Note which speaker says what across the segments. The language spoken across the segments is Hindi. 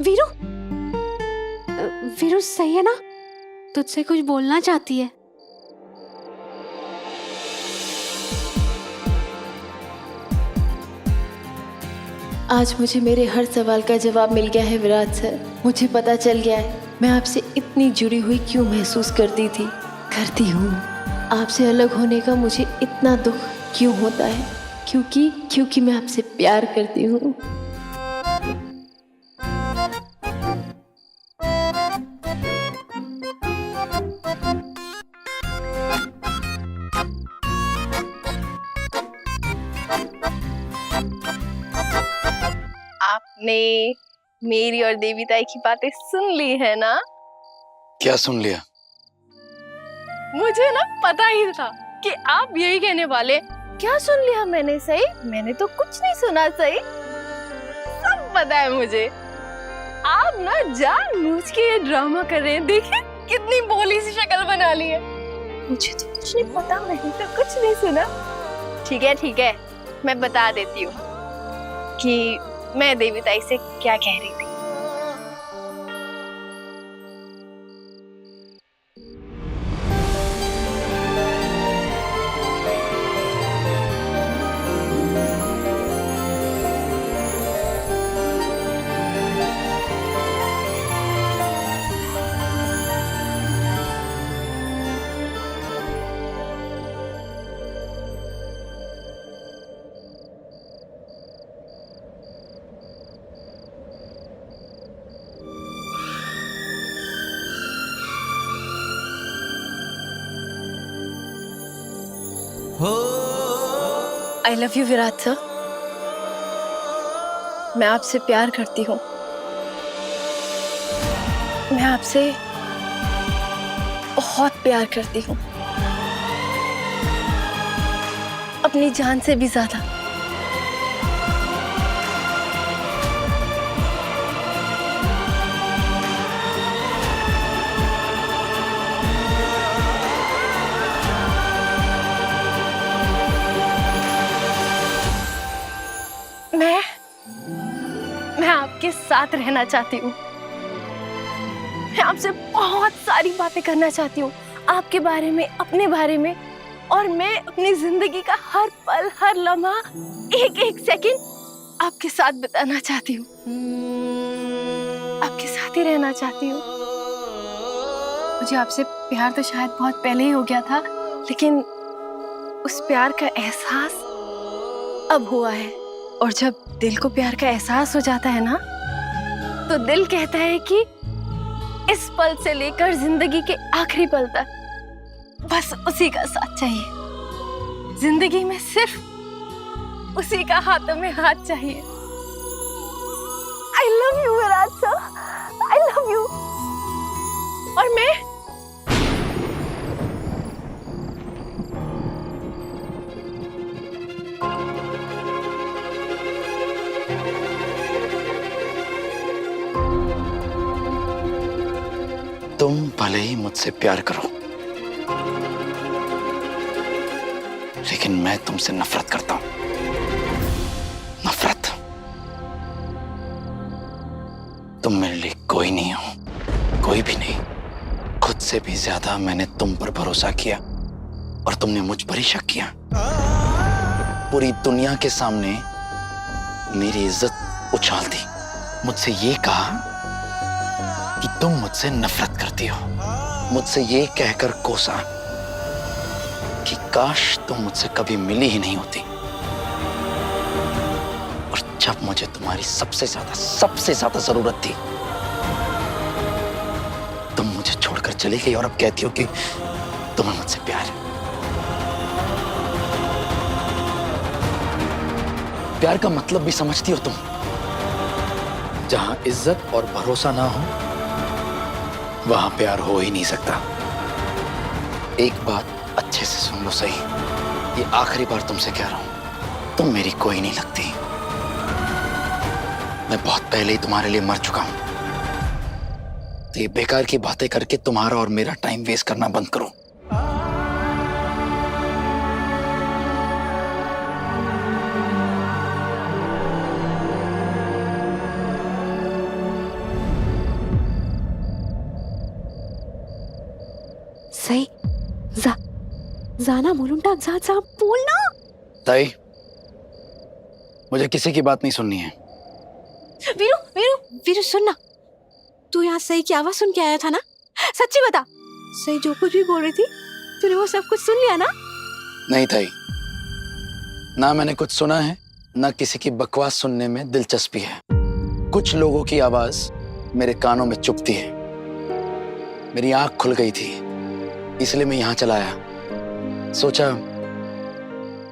Speaker 1: वीरू, वीरू सही है ना? तुझसे कुछ बोलना चाहती है।
Speaker 2: आज मुझे मेरे हर सवाल का जवाब मिल गया है विराट सर। मुझे पता चल गया है मैं आपसे इतनी जुड़ी हुई क्यों महसूस करती हूँ। आपसे अलग होने का मुझे इतना दुख क्यों होता है, क्योंकि मैं आपसे प्यार करती हूँ।
Speaker 3: आपने मेरी और देवी ताई की बातें सुन ली है ना?
Speaker 4: क्या सुन लिया?
Speaker 3: मुझे ना पता ही था कि आप यही कहने वाले। क्या सुन लिया मैंने? सही, मैंने तो कुछ नहीं सुना। सही, सब पता है मुझे। आप ना जानबूझ के ये ड्रामा कर रहे हैं। देखिए कितनी भोली सी शक्ल बना ली है। मुझे तो कुछ नहीं पता, मैंने तो कुछ नहीं सुना। ठीक है, मैं बता देती हूँ कि मैं देवी ताई से क्या कह रही थी। I love you Virat sir. मैं आपसे प्यार करती हूँ। मैं आपसे बहुत प्यार करती हूँ, अपनी जान से भी ज्यादा। मैं आपके साथ रहना चाहती हूँ। मैं आपसे बहुत सारी बातें करना चाहती हूँ, आपके बारे में, अपने बारे में। और मैं अपनी जिंदगी का हर पल, हर लम्हा, एक एक सेकंड आपके साथ बिताना चाहती हूँ। आपके साथ ही रहना चाहती हूँ। मुझे आपसे प्यार तो शायद बहुत पहले ही हो गया था, लेकिन उस प्यार का एहसास अब हुआ है। और जब दिल को प्यार का एहसास हो जाता है ना, तो दिल कहता है कि इस पल से लेकर जिंदगी के आखिरी पल तक बस उसी का साथ चाहिए। जिंदगी में सिर्फ उसी का हाथों में हाथ चाहिए। I love you Virat sir, I love you। और मैं
Speaker 4: तुम भले ही मुझसे प्यार करो, लेकिन मैं तुमसे नफरत करता हूं। नफरत। तुम मेरे लिए कोई नहीं हो, कोई भी नहीं। खुद से भी ज्यादा मैंने तुम पर भरोसा किया और तुमने मुझ पर ही शक किया। पूरी दुनिया के सामने मेरी इज्जत उछाल दी। मुझसे ये कहा कि तुम मुझसे नफरत करती हो। मुझसे ये कहकर कोसा कि काश तुम मुझसे कभी मिली ही नहीं होती। और जब मुझे तुम्हारी सबसे ज्यादा जरूरत थी, तुम मुझे छोड़कर चली गई और अब कहती हो कि तुम्हें मुझसे प्यार है। प्यार का मतलब भी समझती हो तुम? जहां इज्जत और भरोसा ना हो, वहां प्यार हो ही नहीं सकता। एक बात अच्छे से सुन लो सही, ये आखिरी बार तुमसे कह रहा हूं, तुम मेरी कोई नहीं लगती। मैं बहुत पहले ही तुम्हारे लिए मर चुका हूं। तो ये बेकार की बातें करके तुम्हारा और मेरा टाइम वेस्ट करना बंद करो।
Speaker 1: जाना बोलूंटा अग्जात साहब बोलना।
Speaker 4: ताई, मुझे किसी की बात नहीं सुननी है।
Speaker 1: वीरू वीरू वीरू सुनना, तू यहाँ सही की आवाज सुन के आया था ना? सच्ची बता, सही जो कुछ भी बोल रही थी तूने वो सब कुछ सुन लिया ना?
Speaker 4: नहीं ताई, ना मैंने कुछ सुना है, ना किसी की बकवास सुनने में दिलचस्पी है। कुछ लोगों की आवाज मेरे कानों में चुभती है। मेरी आंख खुल गई थी, इसलिए मैं यहाँ चला आया। सोचा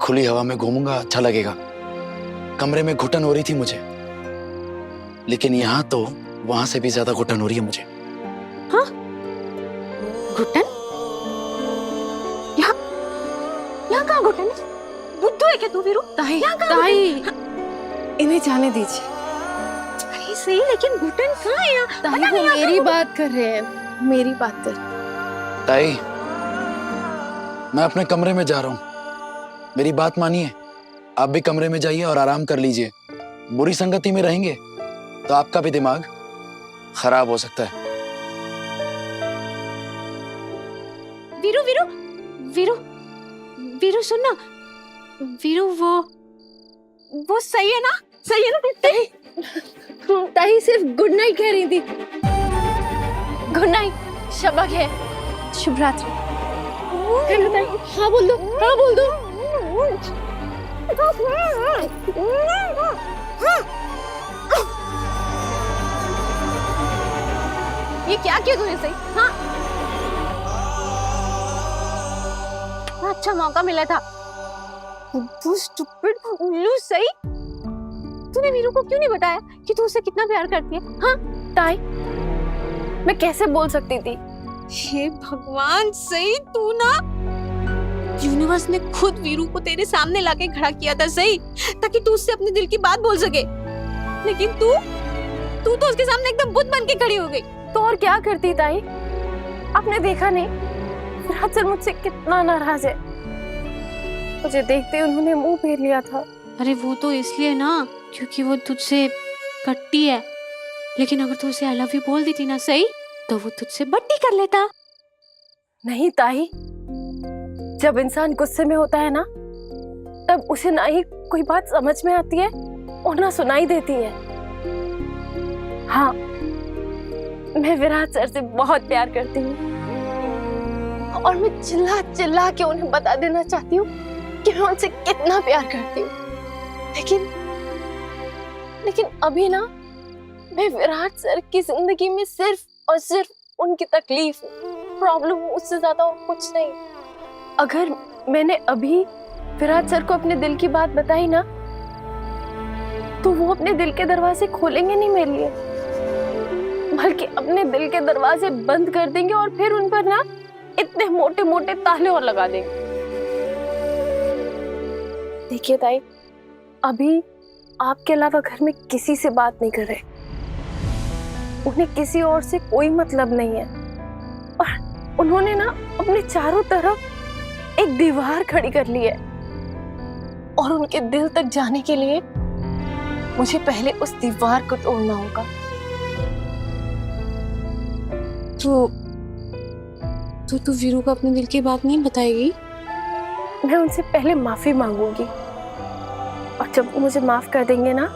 Speaker 4: खुली हवा में घूमूंगा, अच्छा लगेगा। कमरे में घुटन हो रही थी मुझे, लेकिन यहाँ तो वहां से भी ज्यादा घुटन हो रही है मुझे।
Speaker 1: हाँ? घुटन? यहाँ कहाँ घुटन है? बुद्धू है क्या तू वीरू?
Speaker 3: ताई,
Speaker 1: यहाँ कहाँ
Speaker 3: ताई,
Speaker 1: घुटन?
Speaker 3: इन्हें जाने दीजिए।
Speaker 1: अरे सही, लेकिन घुटन कहाँ है यहाँ?
Speaker 3: ताई,
Speaker 1: पता
Speaker 3: वो
Speaker 1: नहीं
Speaker 3: मेरी
Speaker 1: यहाँ
Speaker 3: बात कर रहे हैं, मेरी बात कर।
Speaker 4: ताई, मैं अपने कमरे में जा रहा हूँ, मेरी बात मानिए। आप भी कमरे में जाइए और आराम कर लीजिए। बुरी संगति में रहेंगे तो आपका भी दिमाग खराब हो सकता है।
Speaker 1: वीरू वीरू वीरू वीरू सुनना, वीरू वो सही है ना? सही है ना?
Speaker 3: ताई सिर्फ गुड नाइट कह रही थी। गुड नाइट, शबा है, शुभ रात्रि। हेलो ताई, हाँ बोल दो, हाँ बोल दो।
Speaker 1: ये क्या किया तूने सही? हाँ, अच्छा मौका मिला था। तू स्टूपिड उल्लू सही, तूने वीरू को क्यों नहीं बताया कि तू उसे कितना प्यार करती है? हाँ
Speaker 3: ताई, मैं कैसे बोल सकती थी?
Speaker 1: हे भगवान सही, तू ना यूनिवर्स ने खुद वीरू को तेरे सामने लाके खड़ा किया था सही, ताकि तू उससे अपने दिल की बात बोल सके। लेकिन तू तो उसके सामने एकदम बुत बन के खड़ी हो गई।
Speaker 3: तो और क्या करती ताई? आपने देखा नहीं राज सर मुझसे कितना नाराज है। मुझे देखते उन्होंने मुंह फेर लिया था।
Speaker 1: अरे वो तो इसलिए ना क्योंकि वो तुझसे कट्टी है, लेकिन अगर तू उसे आई लव यू बोल देती ना सही, तो वो तुझसे बट्टी कर लेता।
Speaker 3: नहीं ताई, जब इंसान गुस्से में होता है ना, तब उसे ना ही कोई बात समझ में आती है और ना सुनाई देती है। हाँ, मैं विराट सर से बहुत प्यार करती हूँ और मैं चिल्ला चिल्ला के उन्हें बता देना चाहती हूँ कि मैं उनसे कितना प्यार करती हूँ। लेकिन अभी ना मैं विराट सर की जिंदगी में सिर्फ और सिर्फ उनकी तकलीफ, प्रॉब्लम हूँ, उससे ज्यादा और कुछ नहीं। अगर मैंने अभी विराट सर को अपने दिल की बात बताई ना, तो वो अपने दिल के दरवाजे खोलेंगे नहीं मेरे लिए, बल्कि अपने दिल के दरवाजे बंद कर देंगे और फिर उन पर ना इतने मोटे मोटे ताले और लगा देंगे। देखिए ताई, अभी आपके अलावा घर में किसी से बात नहीं कर रहे, उन्हें किसी और से कोई मतलब नहीं है और उन्होंने ना अपने चारों तरफ एक दीवार खड़ी कर ली है और उनके दिल तक जाने के लिए मुझे पहले उस दीवार को तोड़ना होगा।
Speaker 1: तो वीरू को अपने दिल की बात नहीं बताएगी?
Speaker 3: मैं उनसे पहले माफी मांगूंगी और जब वो मुझे माफ कर देंगे ना,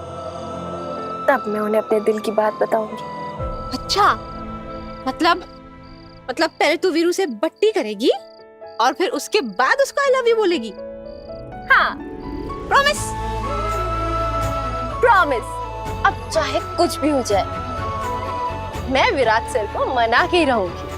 Speaker 3: तब मैं उन्हें अपने दिल की बात बताऊंगी।
Speaker 1: अच्छा, मतलब पहले तू वीरू से बट्टी करेगी और फिर उसके बाद उसको आई लव यू बोलेगी?
Speaker 3: हाँ,
Speaker 1: प्रॉमिस?
Speaker 3: प्रॉमिस। अब चाहे कुछ भी हो जाए, मैं विराट सर को मना के ही रहूंगी।